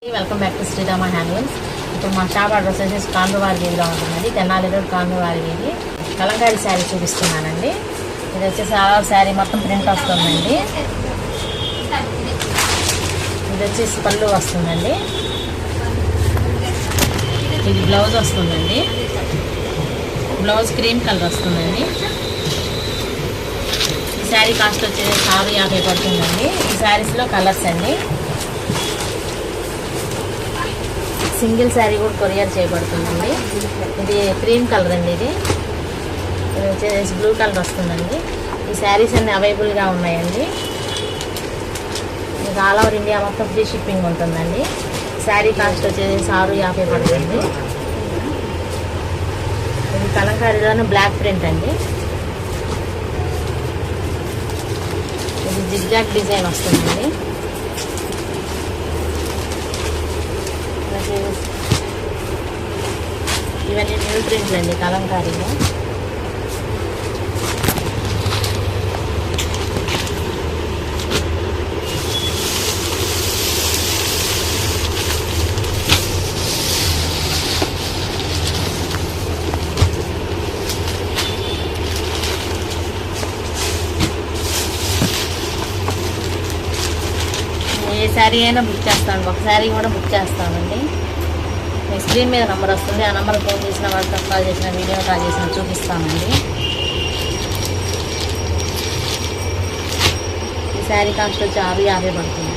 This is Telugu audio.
Welcome back to Srirama handlooms. ఇప్పుడు మా షాప్ అడ్రస్ వచ్చేసి కాండ్రవారి వీధిలో ఉంటుందండి. తెనాలి రోడ్ కాండ్రవారి వీధి. కలంకారీ శారీ చూపిస్తున్నానండి. ఇది వచ్చేసి ఆల్ శారీ మొత్తం ప్రింట్ వస్తుందండి. ఇది వచ్చేసి పళ్ళు వస్తుందండి. ఇది బ్లౌజ్ వస్తుందండి. బ్లౌజ్ క్రీమ్ కలర్ వస్తుందండి. ఈ శారీ కాస్ట్ వచ్చేసి 650 పడుతుందండి. ఈ శారీస్లో కలర్స్ అండి. సింగిల్ శారీ కూడా కొరియర్ చేయబడుతుందండి. ఇది క్రీమ్ కలర్ అండి. ఇది వచ్చేసి బ్లూ కలర్ వస్తుందండి. ఈ శారీస్ అన్నీ అవైలబుల్గా ఉన్నాయండి. మీకు ఆల్ ఓవర్ ఇండియా మొత్తం ఫ్రీ షిప్పింగ్ ఉంటుందండి. శారీ కాస్ట్ వచ్చేసి 650 పడుతుంది. ఇది కలంకారీలోనే బ్లాక్ ప్రింట్ అండి. ఇది జిగ్జాగ్ డిజైన్ వస్తుందండి. ఇవన్నీ న్యూ ప్రింట్లు అండి కలంకారీలో. ఏ శారీ అయినా బుక్ చేస్తాను. ఒక శారీ కూడా బుక్ చేస్తామండి. మీ స్క్రీన్ మీద నెంబర్ వస్తుంది. ఆ నెంబర్ ఫోన్ చేసిన, వాట్సాప్ కాల్ చేసిన, వీడియో కాల్ చేసిన చూపిస్తామండి. ఈ శారీ కాస్ట్ వచ్చి 650 పడుతుంది.